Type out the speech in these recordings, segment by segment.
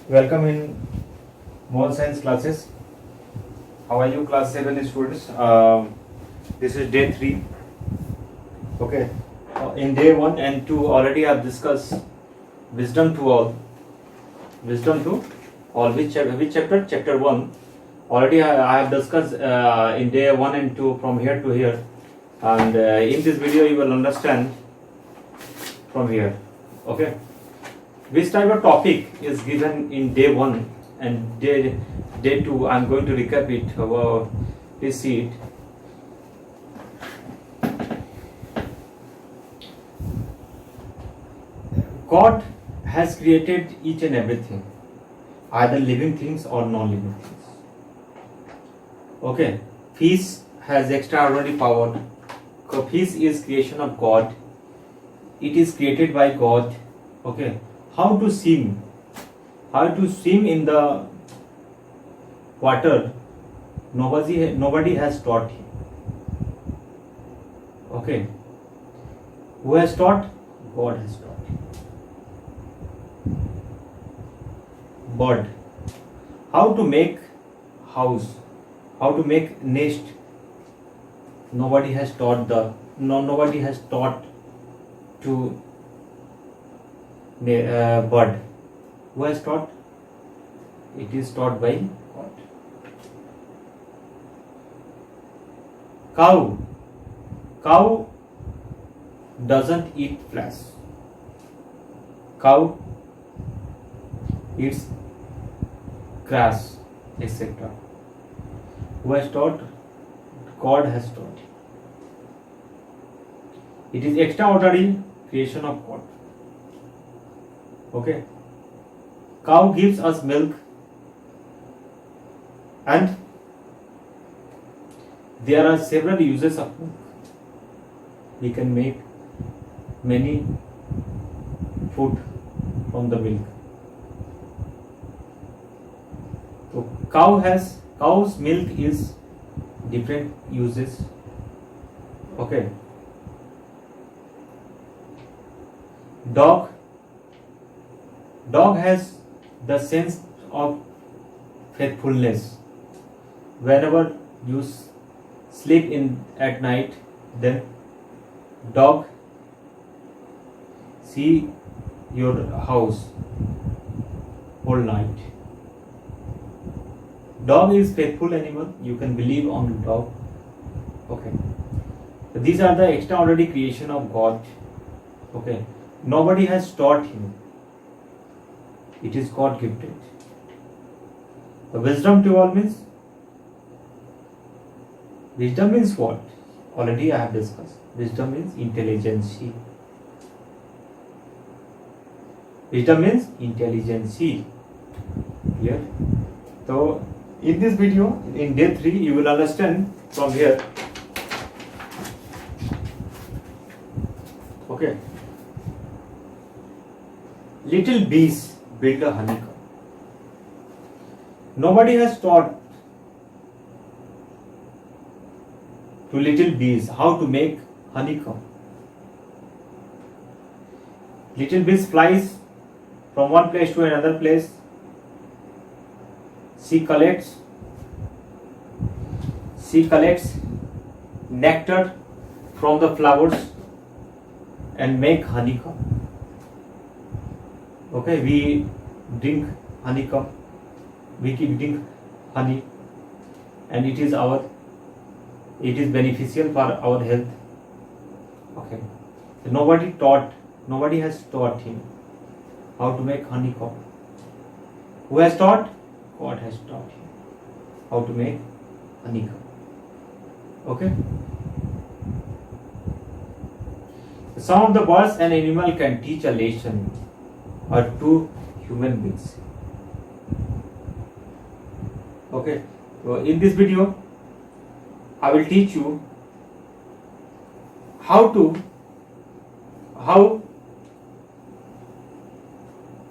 Welcome in Mole Science classes. How are you, class 7 students? This is day 3. Okay. In day 1 and 2 already I have discussed wisdom to all. Wisdom to all. Which chapter? Chapter 1. Already I have discussed in day 1 and 2 from here to here. And in this video you will understand from here. Okay. Which type of topic is given in day 1 and day 2? I am going to recap it. Please see it. God has created each and everything, either living things or non-living things. Okay, fish has extraordinary power. Fish is creation of God. It is created by God. Okay, how to swim in the water? Nobody has taught him. Okay, who has taught? God has taught him. Bird, how to make house, how to make nest? Nobody has taught to bird. Who has taught? It is taught by God. Cow doesn't eat flesh. Cow eats grass, etc. Who has taught? God has taught. It is extraordinary creation of God. Okay. Cow gives us milk, and there are several uses of milk. We can make many food from the milk. So cow's milk is different uses. Okay. Dog has the sense of faithfulness. Whenever you sleep in at night, then dog see your house whole night. Dog is faithful animal. You can believe on dog. Okay. So these are the extraordinary creation of God. Okay. Nobody has taught him. It is God gifted. The wisdom to all means what? Already I have discussed. Wisdom means intelligence. Wisdom means intelligence. Clear? So in this video, in day 3, you will understand from here. Okay. Little bees build a honeycomb. Nobody has taught to little bees how to make honeycomb. Little bees flies from one place to another place. She collects nectar from the flowers and make honeycomb. Okay, we drink honeycomb, we drink honey, and it is beneficial for our health. Okay, so nobody has taught him how to make honeycomb. Who has taught? God has taught him how to make honeycomb. Okay. Some of the birds and animal can teach a lesson or to human beings. Okay. So in this video, I will teach you how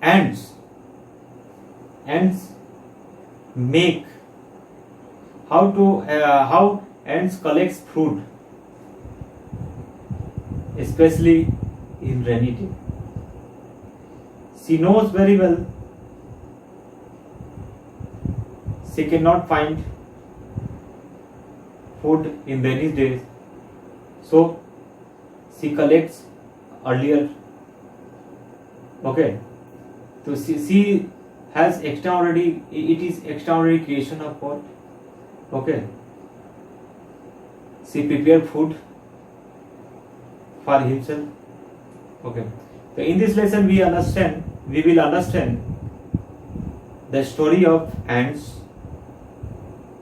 ants make, how ants collects fruit, especially in rainy day. She knows very well she cannot find food in rainy days, so she collects earlier. Okay, so she has extraordinary, it is extraordinary creation of God. Okay, she prepared food for himself. Okay, so in this lesson we will understand the story of ants,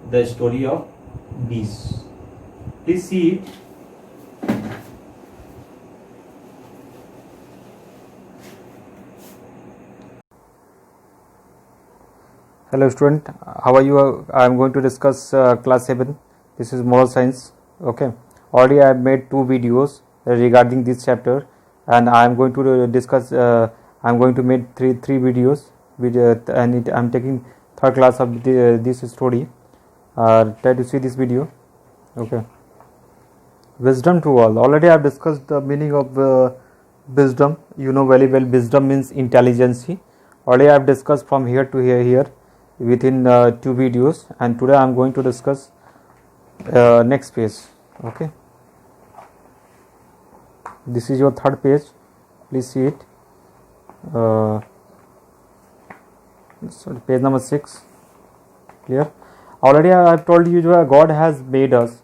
the story of bees. Please see it. Hello student, how are you? I am going to discuss class 7. This is moral science. Okay, already I have made 2 videos regarding this chapter, and I am going to discuss, I am going to make three videos, and I am taking 3rd class of this story. Try to see this video. Okay, wisdom to all. Already I have discussed the meaning of wisdom. You know very well, wisdom means intelligence. Already I have discussed from here to here within 2 videos, and today I am going to discuss next page. Okay, this is your 3rd page. Please see it. So page number 6. Clear? Already I have told you that God has made us.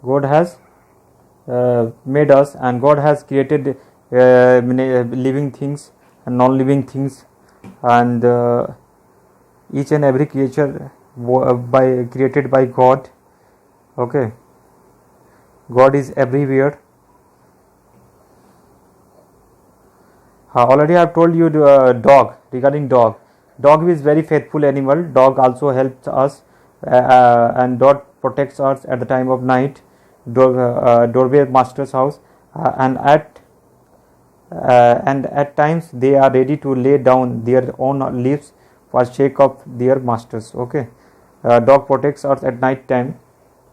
God has made us, and God has created living things and non-living things, and each and every creature created by God. Okay, God is everywhere. Already I have told you dog, regarding dog. Dog is very faithful animal. Dog also helps us, and dog protects us at the time of night. Doorway master's house, and at times they are ready to lay down their own lives for sake of their masters. Okay, dog protects us at night time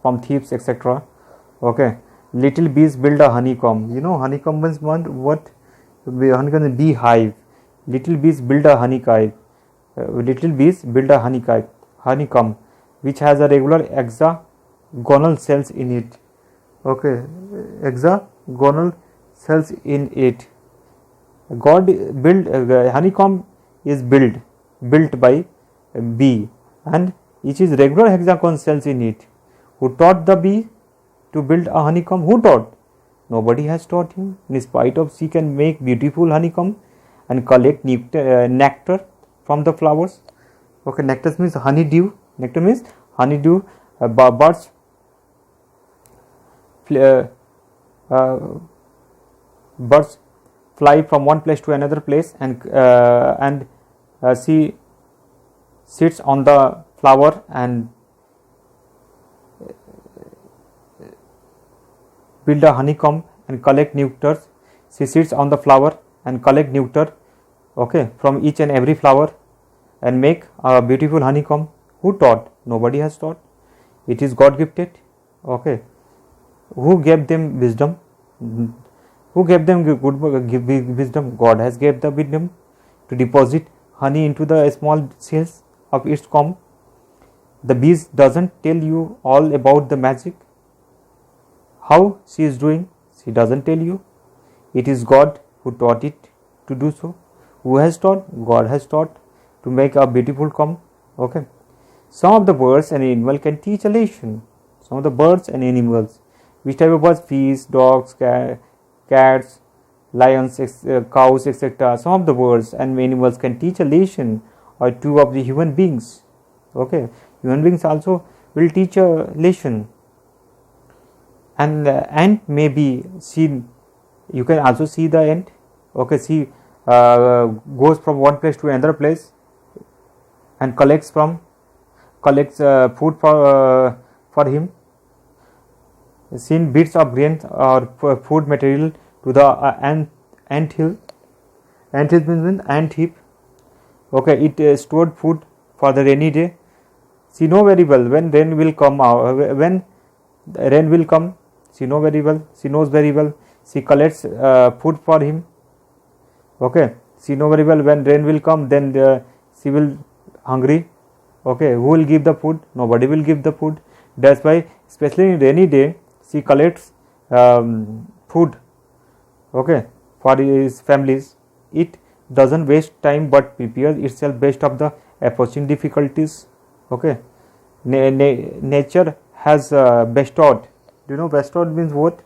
from thieves, etc. Okay, little bees build a honeycomb. You know honeycomb means what? Honeycomb is beehive. Little bees build a honeycomb. Little bees build a honeycomb, which has a regular hexagonal cells in it. Okay, hexagonal cells in it. God build honeycomb is built by bee, and each is regular hexagon cells in it. Who taught the bee to build a honeycomb? Who taught? Nobody has taught him. In spite of, she can make beautiful honeycomb and collect nectar from the flowers. Okay, nectar means honeydew. Nectar means honeydew. Birds birds fly from one place to another place, and she sits on the flower and build a honeycomb and collect nectar. She sits on the flower and collect nectar, okay, from each and every flower, and make a beautiful honeycomb. Who taught? Nobody has taught. It is God gifted. Okay, who gave them wisdom? Who gave them good wisdom? God has gave the wisdom to deposit honey into the small cells of its comb. The bees doesn't tell you all about the magic. How she is doing, she doesn't tell you. It is God who taught it to do so. Who has taught? God has taught to make a beautiful comb. Okay. Some of the birds and animals can teach a lesson. Some of the birds and animals. Which type of birds? Fish, dogs, cats, lions, cows, etc. Some of the birds and animals can teach a lesson or two of the human beings. Okay, human beings also will teach a lesson. And the ant may be seen. You can also see the ant. Okay, see goes from one place to another place and collects food for him. Seen bits of grain or food material to the ant hill. Ant hill means ant heap. Okay, it stored food for the rainy day. She know very well when rain will come. When rain will come, she know very well. She knows very well. She collects food for him. Okay, she know very well when rain will come. Then she will hungry. Okay, who will give the food? Nobody will give the food. That's why, especially in rainy day, she collects food, okay, for his families. It doesn't waste time but prepares itself based of the approaching difficulties. Okay, nature has bestowed. Do you know bestowed means what?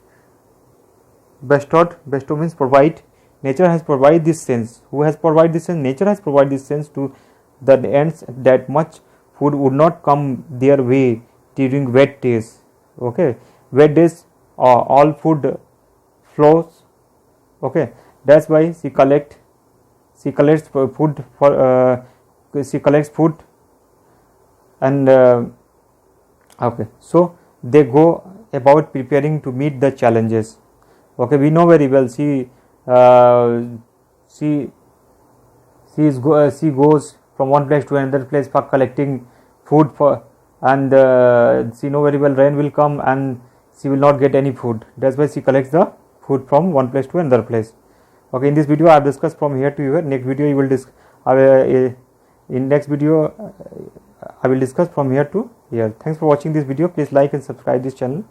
Bestow means provide. Nature has provided this sense. Who has provided this sense? Nature has provided this sense to the ants that much food would not come their way during wet days. Okay, wet days, all food flows. Okay, that's why she collects food for she collects food, and okay, so they go about preparing to meet the challenges. Okay, we know very well. She she goes from one place to another place for collecting food for, and she know very well rain will come and she will not get any food. That's why she collects the food from one place to another place. Okay, in this video I have discussed from here to here. Next video you will in next video I will discuss from here to here. Thanks for watching this video. Please like and subscribe this channel.